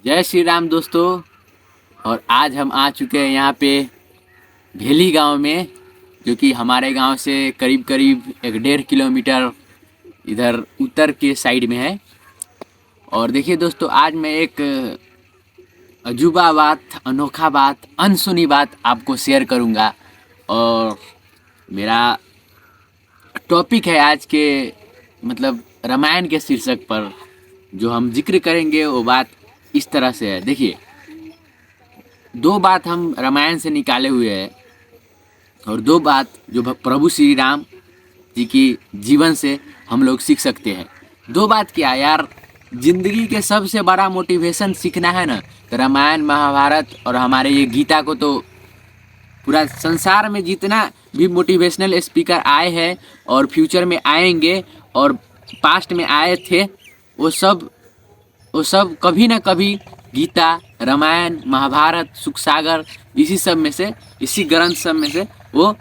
जय श्री राम दोस्तों। और आज हम आ चुके हैं यहाँ पे भेली गांव में, जो कि हमारे गांव से करीब करीब 1.5 किलोमीटर इधर उत्तर के साइड में है। और देखिए दोस्तों, आज मैं एक अजूबा बात, अनोखा बात, अनसुनी बात आपको शेयर करूँगा। और मेरा टॉपिक है आज के मतलब रामायण के शीर्षक पर जो हम जिक्र करेंगे वो बात इस तरह से है। देखिए, दो बात हम रामायण से निकाले हुए हैं और दो बात जो प्रभु श्री राम जी की जीवन से हम लोग सीख सकते हैं। दो बात क्या यार, जिंदगी के सबसे बड़ा मोटिवेशन सीखना है ना, तो रामायण, महाभारत और हमारे ये गीता को तो पूरा संसार में जितना भी मोटिवेशनल स्पीकर आए हैं और फ्यूचर में आएंगे और पास्ट में आए थे, वो सब कभी ना कभी गीता, रामायण, महाभारत, सुख सागर, इसी सब में से, इसी ग्रंथ सब में से वो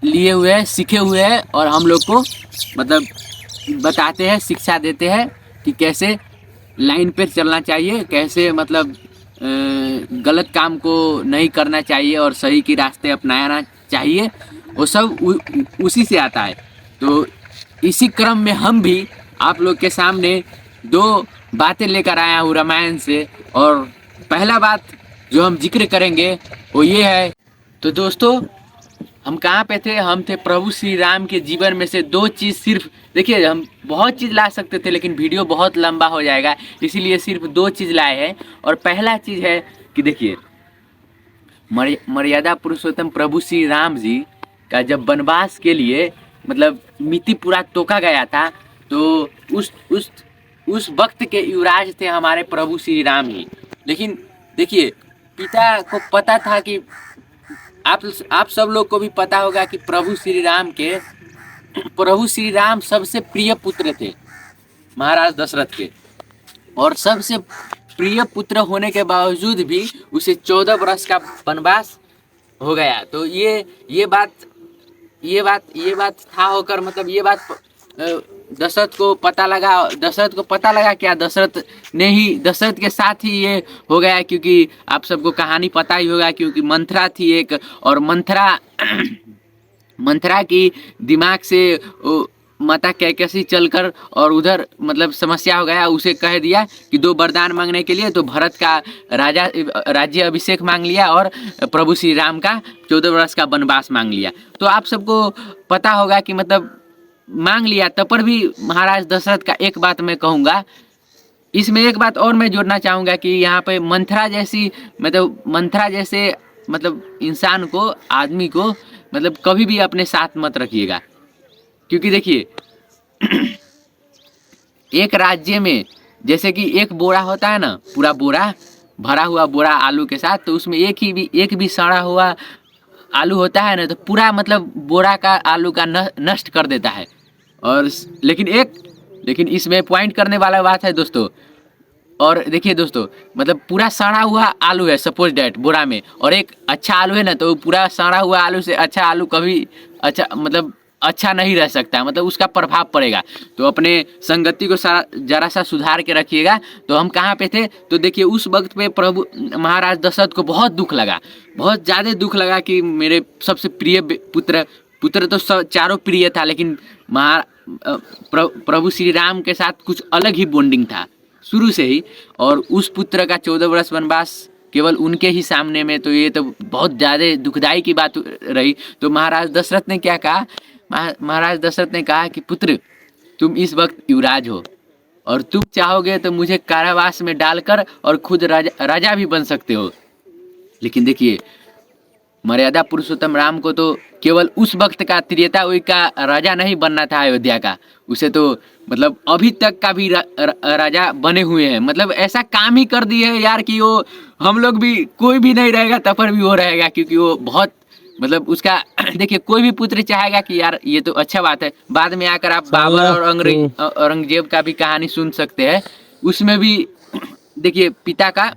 लिए हुए हैं, सीखे हुए हैं और हम लोग को मतलब बताते हैं, शिक्षा देते हैं कि कैसे लाइन पर चलना चाहिए, कैसे मतलब गलत काम को नहीं करना चाहिए और सही के रास्ते अपनाना चाहिए। वो सब उसी से आता है। तो इसी क्रम में हम भी आप लोग के सामने दो बातें लेकर आया हूँ रामायण से। और पहला बात जो हम जिक्र करेंगे वो ये है। तो दोस्तों, हम कहाँ पे थे? हम थे प्रभु श्री राम के जीवन में से दो चीज़ सिर्फ। देखिए, हम बहुत चीज़ ला सकते थे लेकिन वीडियो बहुत लंबा हो जाएगा, इसीलिए सिर्फ दो चीज़ लाए हैं। और पहला चीज़ है कि देखिए, मर्यादा पुरुषोत्तम प्रभु श्री राम जी का जब वनवास के लिए मतलब मिति पूरा तोका गया था, तो उस वक्त के युवराज थे हमारे प्रभु श्री राम ही। लेकिन देखिए, पिता को पता था कि आप सब लोग को भी पता होगा कि प्रभु श्री राम सबसे प्रिय पुत्र थे महाराज दशरथ के। और सबसे प्रिय पुत्र होने के बावजूद भी उसे 14 वर्ष का वनवास हो गया। तो ये बात था होकर मतलब ये बात दशरथ को पता लगा क्या, दशरथ के साथ ही ये हो गया। क्योंकि आप सबको कहानी पता ही होगा, क्योंकि मंथरा थी एक, और मंथरा की दिमाग से माता कैकसी चलकर और उधर मतलब समस्या हो गया। उसे कह दिया कि 2 वरदान मांगने के लिए, तो भरत का राज्य अभिषेक मांग लिया और प्रभु श्री राम का 14 वर्ष का वनवास मांग लिया। तो आप सबको पता होगा कि मतलब मांग लिया, तब पर भी महाराज दशरथ का एक बात मैं कहूँगा, इसमें एक बात और मैं जोड़ना चाहूँगा कि यहाँ पे मंथरा जैसे मतलब इंसान को, आदमी को मतलब कभी भी अपने साथ मत रखिएगा। क्योंकि देखिए, एक राज्य में जैसे कि एक बोरा होता है ना, पूरा बोरा भरा हुआ बोरा आलू के साथ, तो उसमें एक भी सड़ा हुआ आलू होता है ना, तो पूरा मतलब बोरा का आलू का नष्ट कर देता है। और लेकिन इसमें पॉइंट करने वाला बात है दोस्तों। और देखिए दोस्तों, मतलब पूरा सड़ा हुआ आलू है सपोज डैट बोरा में, और एक अच्छा आलू है ना, तो पूरा सड़ा हुआ आलू से अच्छा आलू कभी अच्छा नहीं रह सकता, मतलब उसका प्रभाव पड़ेगा। तो अपने संगति को जरा सा सुधार के रखिएगा। तो हम कहाँ पे थे? तो देखिए, उस वक्त पे प्रभु महाराज दशरथ को बहुत दुख लगा, बहुत ज़्यादा दुख लगा कि मेरे सबसे प्रिय पुत्र तो चारों प्रिय था, लेकिन प्रभु श्री राम के साथ कुछ अलग ही बॉन्डिंग था शुरू से ही। और उस पुत्र का 14 वर्ष वनवास केवल उनके ही सामने में, तो ये तो बहुत ज़्यादा दुखदाई की बात रही। तो महाराज दशरथ ने क्या कहा? महाराज दशरथ ने कहा कि पुत्र, तुम इस वक्त युवराज हो और तुम चाहोगे तो मुझे कारावास में डालकर और खुद राजा भी बन सकते हो। लेकिन देखिए, मर्यादा पुरुषोत्तम राम को तो केवल उस वक्त का त्रेता युग का राजा नहीं बनना था अयोध्या का, उसे तो मतलब अभी तक का भी राजा बने हुए हैं। मतलब ऐसा काम ही कर दिए है यार कि वो हम लोग भी, कोई भी नहीं रहेगा तब पर भी वो रहेगा, क्योंकि वो बहुत मतलब उसका देखिए, कोई भी पुत्र चाहेगा कि यार ये तो अच्छा बात है। बाद में आकर आप बाबर और औरंगजेब का भी कहानी सुन सकते हैं। उसमें भी देखिए, पिता का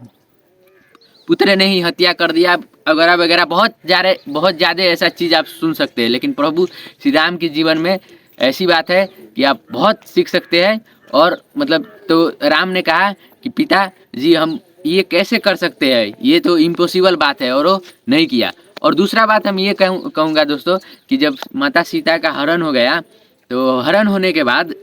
पुत्र ने ही हत्या कर दिया वगैरह वगैरह, बहुत ज़्यादा ऐसा चीज़ आप सुन सकते हैं। लेकिन प्रभु श्री राम के जीवन में ऐसी बात है कि आप बहुत सीख सकते हैं। और मतलब तो राम ने कहा कि पिता, जी हम ये कैसे कर सकते हैं, ये तो इम्पॉसिबल बात है, और वो नहीं किया। और दूसरा बात हम ये कहूँगा दोस्तों कि जब माता सीता का हरण हो गया, तो हरण होने के बाद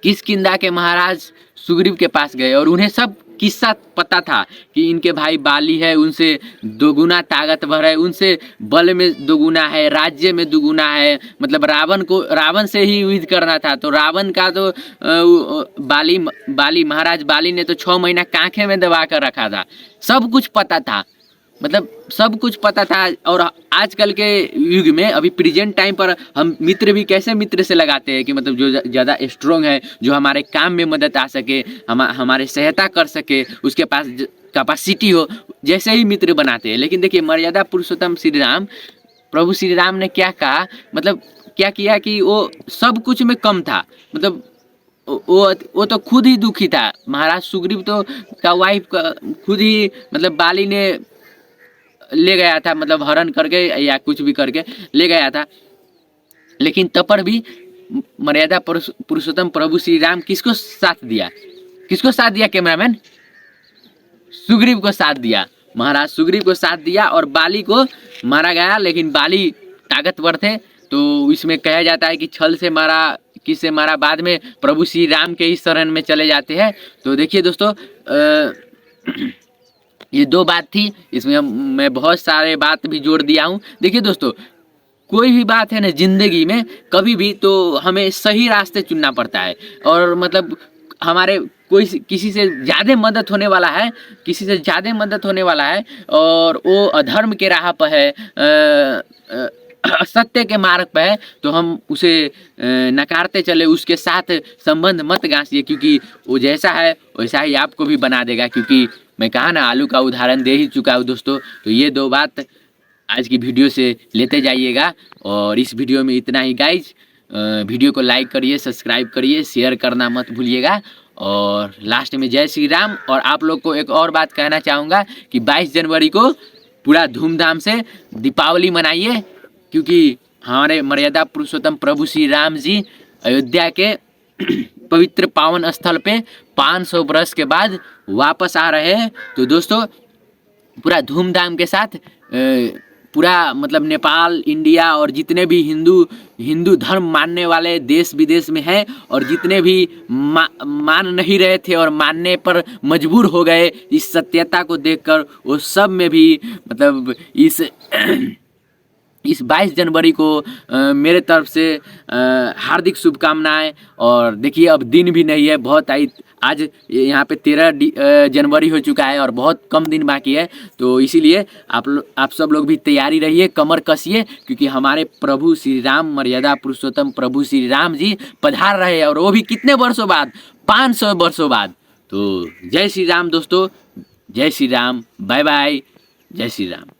किष्किंधा के महाराज सुग्रीव के पास गए और उन्हें सब किस्सा पता था कि इनके भाई बाली है, उनसे दोगुना ताकतवर है, उनसे बल में दोगुना है, राज्य में दोगुना है। मतलब रावण से ही युद्ध करना था, तो रावण का तो महाराज बाली ने तो 6 महीना कांखे में दबा कर रखा था। सब कुछ पता था, मतलब सब कुछ पता था। और आजकल के युग में अभी प्रेजेंट टाइम पर हम मित्र भी कैसे मित्र से लगाते हैं कि मतलब जो ज़्यादा स्ट्रोंग है, जो हमारे काम में मदद आ सके, हमारे सहायता कर सके, उसके पास कैपेसिटी हो, जैसे ही मित्र बनाते हैं। लेकिन देखिए मर्यादा पुरुषोत्तम श्री राम, प्रभु श्री राम ने क्या कहा, मतलब क्या किया कि वो सब कुछ में कम था। मतलब वो तो खुद ही दुखी था। महाराज सुग्रीव तो का वाइफ का खुद ही मतलब बाली ने ले गया था, मतलब हरण करके या कुछ भी करके ले गया था। लेकिन तब पर भी मर्यादा पुरुषोत्तम प्रभु श्री राम किसको साथ दिया, किसको साथ दिया कैमरामैन? सुग्रीव को साथ दिया, महाराज सुग्रीव को साथ दिया। और बाली को मारा गया, लेकिन बाली ताकतवर थे, तो इसमें कहा जाता है कि छल से मारा, किससे मारा, बाद में प्रभु श्री राम के ही शरण में चले जाते हैं। तो देखिए दोस्तों ये 2 बात थी, इसमें मैं बहुत सारे बात भी जोड़ दिया हूँ। देखिए दोस्तों कोई भी बात है ना जिंदगी में, कभी भी तो हमें सही रास्ते चुनना पड़ता है। और मतलब हमारे कोई किसी से ज़्यादा मदद होने वाला है, किसी से ज़्यादा मदद होने वाला है और वो अधर्म के राह पर है, सत्य के मार्ग पर है, तो हम उसे नकारते चले, उसके साथ संबंध मत गांसिए, क्योंकि वो जैसा है वैसा ही आपको भी बना देगा। क्योंकि मैं कहा ना, आलू का उदाहरण दे ही चुका हूँ दोस्तों। तो ये 2 बात आज की वीडियो से लेते जाइएगा। और इस वीडियो में इतना ही गाइज। वीडियो को लाइक करिए, सब्सक्राइब करिए, शेयर करना मत भूलिएगा। और लास्ट में जय श्री राम। और आप लोग को एक और बात कहना चाहूँगा कि 22 जनवरी को पूरा धूमधाम से दीपावली मनाइए, क्योंकि हमारे मर्यादा पुरुषोत्तम प्रभु श्री राम जी अयोध्या के पवित्र पावन स्थल पे 500 वर्ष के बाद वापस आ रहे हैं। तो दोस्तों पूरा धूमधाम के साथ पूरा मतलब नेपाल, इंडिया और जितने भी हिंदू धर्म मानने वाले देश विदेश में हैं, और जितने भी मान नहीं रहे थे और मानने पर मजबूर हो गए इस सत्यता को देखकर, वो सब में भी मतलब इस 22 जनवरी को मेरे तरफ से हार्दिक शुभकामनाएं। और देखिए अब दिन भी नहीं है, बहुत आज यहाँ पे 13 जनवरी हो चुका है और बहुत कम दिन बाकी है। तो इसीलिए आप सब लोग भी तैयारी रहिए, कमर कसिए, क्योंकि हमारे प्रभु श्री राम, मर्यादा पुरुषोत्तम प्रभु श्री राम जी पधार रहे हैं, और वो भी कितने वर्षों बाद, 500 वर्षों बाद। तो जय श्री राम दोस्तों, जय श्री राम, बाय बाय, जय श्री राम।